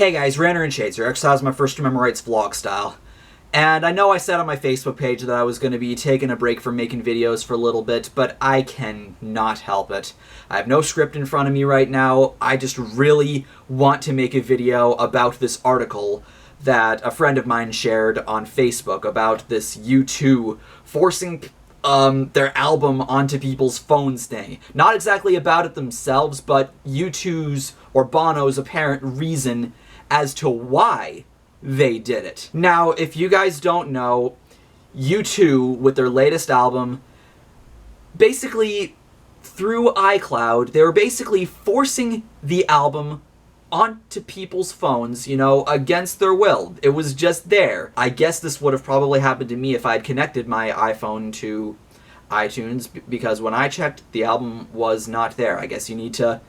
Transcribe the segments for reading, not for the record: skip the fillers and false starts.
Hey guys, RanterInShades here. Exercise my first Remember Rights vlog style. And I know I said on my Facebook page that I was going to be taking a break from making videos for a little bit, but I cannot help it. I have no script in front of me right now. I just really want to make a video about this article that a friend of mine shared on Facebook about this U2 forcing their album onto people's phones thing. Not exactly about it themselves, but U2's or Bono's apparent reason as to why they did it. Now, if you guys don't know, U2, with their latest album, basically, through iCloud, they were basically forcing the album onto people's phones, you know, against their will. It was just there. I guess this would have probably happened to me if I had connected my iPhone to iTunes, because when I checked, the album was not there. I guess you need to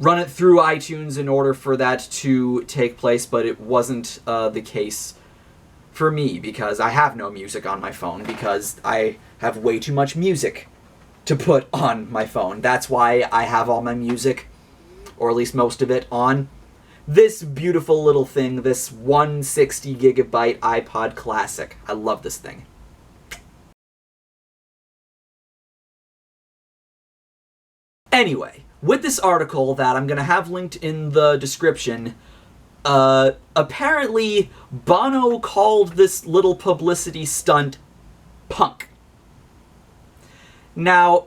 run it through iTunes in order for that to take place, but it wasn't the case for me, because I have no music on my phone, because I have way too much music to put on my phone. That's why I have all my music, or at least most of it, on this beautiful little thing, this 160 gigabyte iPod Classic. I love this thing. Anyway, with this article that I'm going to have linked in the description, apparently Bono called this little publicity stunt punk. Now,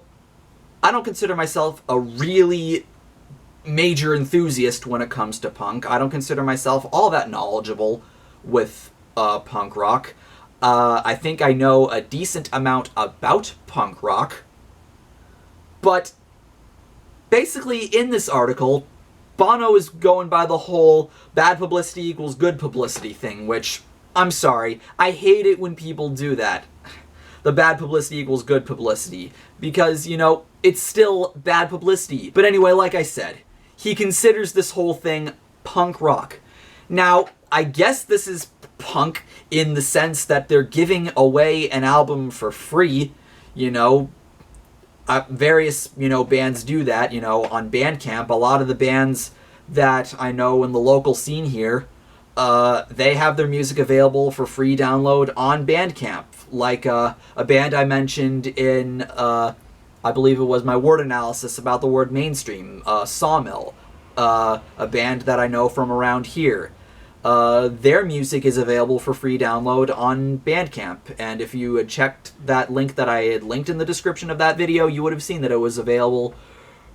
I don't consider myself a really major enthusiast when it comes to punk. I don't consider myself all that knowledgeable with punk rock. I think I know a decent amount about punk rock, but basically, in this article, Bono is going by the whole bad publicity equals good publicity thing, which, I'm sorry, I hate it when people do that. The bad publicity equals good publicity, because, you know, it's still bad publicity. But anyway, like I said, he considers this whole thing punk rock. Now, I guess this is punk in the sense that they're giving away an album for free, you know. Various, you know, bands do that, you know, on Bandcamp. A lot of the bands that I know in the local scene here, they have their music available for free download on Bandcamp. Like a band I mentioned in, I believe it was my word analysis about the word mainstream, Sawmill, a band that I know from around here. Their music is available for free download on Bandcamp, and if you had checked that link that I had linked in the description of that video, you would have seen that it was available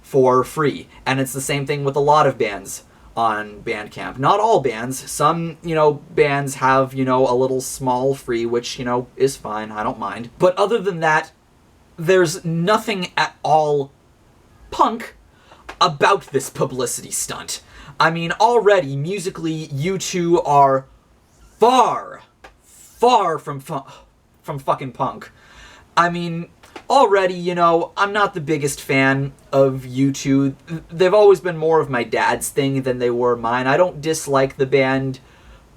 for free. And it's the same thing with a lot of bands on Bandcamp. Not all bands. Some, you know, bands have, you know, a little small free, which, you know, is fine. I don't mind. But other than that, there's nothing at all punk about this publicity stunt. I mean, already, musically, U2 are far from fucking punk. I mean, already, you know, I'm not the biggest fan of U2. They've always been more of my dad's thing than they were mine. I don't dislike the band,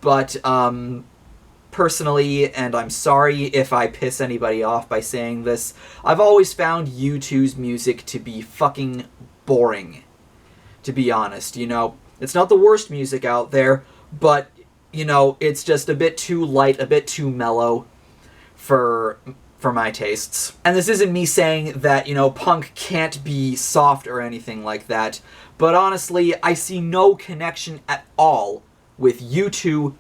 but, personally, and I'm sorry if I piss anybody off by saying this, I've always found U2's music to be fucking boring, to be honest, you know. It's not the worst music out there, but, you know, it's just a bit too light, a bit too mellow for my tastes. And this isn't me saying that, you know, punk can't be soft or anything like that, but honestly, I see no connection at all with U2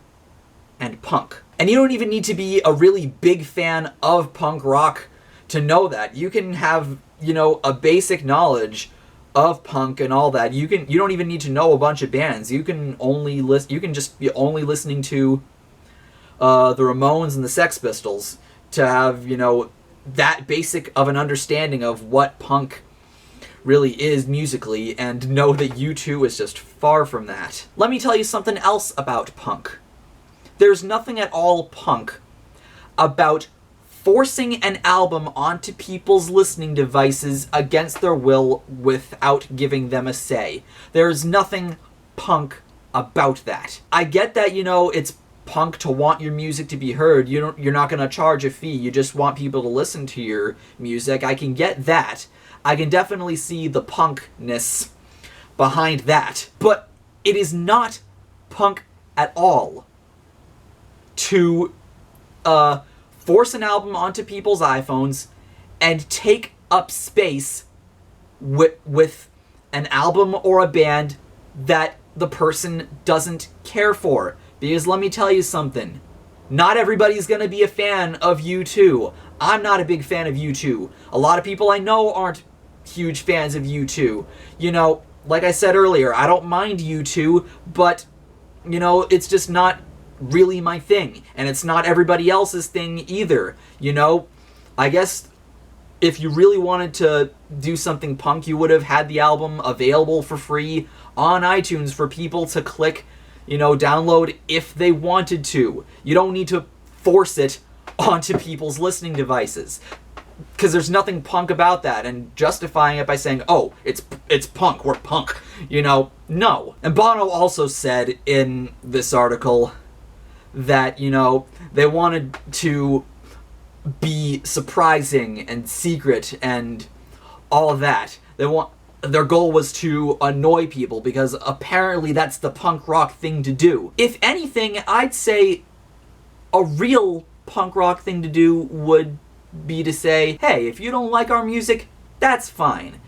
and punk. And you don't even need to be a really big fan of punk rock to know that. You can have, you know, a basic knowledge of punk and all that. You don't even need to know a bunch of bands. You can just be only listening to the Ramones and the Sex Pistols to have, you know, that basic of an understanding of what punk really is musically, and know that U2 is just far from that. Let me tell you something else about punk. There's nothing at all punk about forcing an album onto people's listening devices against their will without giving them a say. There's nothing punk about that. I get that, you know, it's punk to want your music to be heard. You're not going to charge a fee. You just want people to listen to your music. I can get that. I can definitely see the punkness behind that. But it is not punk at all to force an album onto people's iPhones and take up space with an album or a band that the person doesn't care for. Because let me tell you something, not everybody's gonna be a fan of U2. I'm not a big fan of U2. A lot of people I know aren't huge fans of U2. You know, like I said earlier, I don't mind U2, but, you know, it's just not really my thing. And it's not everybody else's thing either. You know, I guess if you really wanted to do something punk, you would have had the album available for free on iTunes for people to click, you know, download if they wanted to. You don't need to force it onto people's listening devices, because there's nothing punk about that, and justifying it by saying, oh, it's punk, we're punk, you know, no. And Bono also said in this article that, you know, they wanted to be surprising and secret and all of that. Their goal was to annoy people, because apparently that's the punk rock thing to do. If anything, I'd say a real punk rock thing to do would be to say, hey, if you don't like our music, that's fine,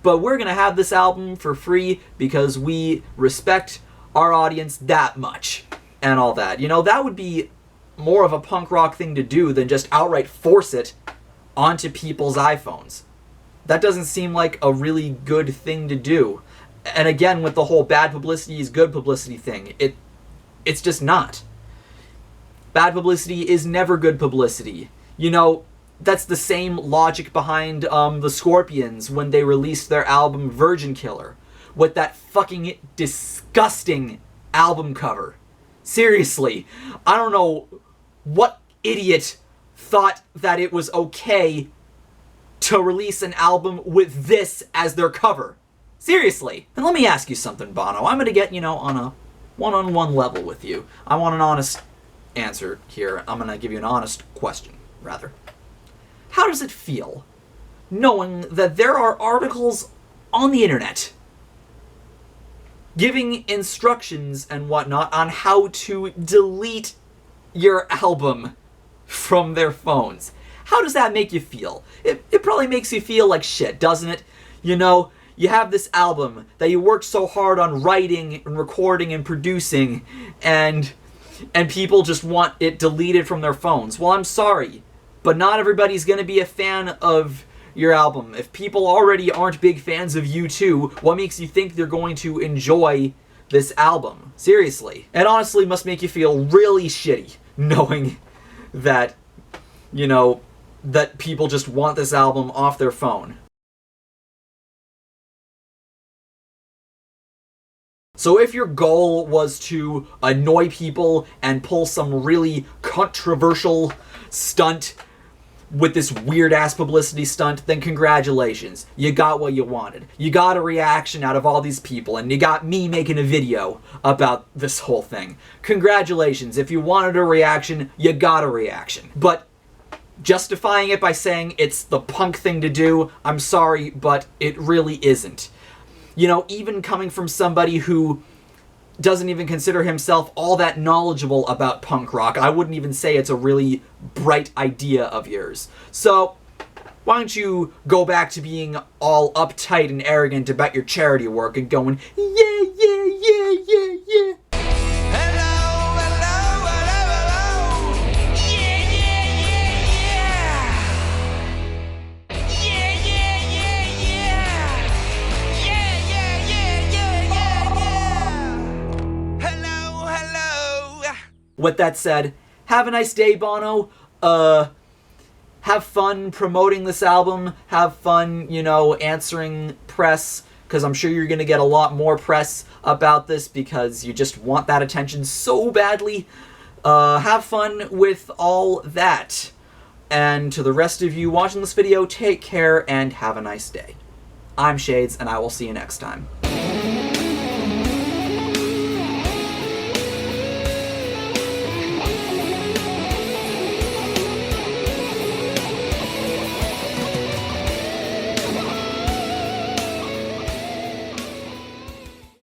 but we're gonna have this album for free because we respect our audience that much, and all that. You know, that would be more of a punk rock thing to do than just outright force it onto people's iPhones. That doesn't seem like a really good thing to do. And again, with the whole bad publicity is good publicity thing, it's just not. Bad publicity is never good publicity. You know, that's the same logic behind the Scorpions when they released their album Virgin Killer, with that fucking disgusting album cover. Seriously, I don't know what idiot thought that it was okay to release an album with this as their cover. Seriously. And let me ask you something, Bono. I'm gonna get, you know, on a one-on-one level with you. I want an honest answer here. I'm gonna give you an honest question, rather. How does it feel knowing that there are articles on the internet giving instructions and whatnot on how to delete your album from their phones? How does that make you feel? It probably makes you feel like shit, doesn't it? You know, you have this album that you worked so hard on writing and recording and producing, and people just want it deleted from their phones. Well, I'm sorry, but not everybody's gonna be a fan of your album. If people already aren't big fans of U2, what makes you think they're going to enjoy this album? Seriously. It honestly must make you feel really shitty knowing that, you know, that people just want this album off their phone. So if your goal was to annoy people and pull some really controversial stunt with this weird-ass publicity stunt, then congratulations. You got what you wanted. You got a reaction out of all these people, and you got me making a video about this whole thing. Congratulations. If you wanted a reaction, you got a reaction. But justifying it by saying it's the punk thing to do, I'm sorry, but it really isn't. You know, even coming from somebody who doesn't even consider himself all that knowledgeable about punk rock, I wouldn't even say it's a really bright idea of yours. So, why don't you go back to being all uptight and arrogant about your charity work and going, yeah, yeah, yeah, yeah, yeah. Hello, hello, hello, hello. Yeah, yeah, yeah, yeah. Yeah, yeah, yeah, yeah. Yeah, yeah, yeah, yeah, yeah, yeah. Hello, hello. With that said, have a nice day, Bono. Have fun promoting this album. Have fun, you know, answering press, because I'm sure you're going to get a lot more press about this because you just want that attention so badly. Have fun with all that. And to the rest of you watching this video, take care and have a nice day. I'm Shades, and I will see you next time.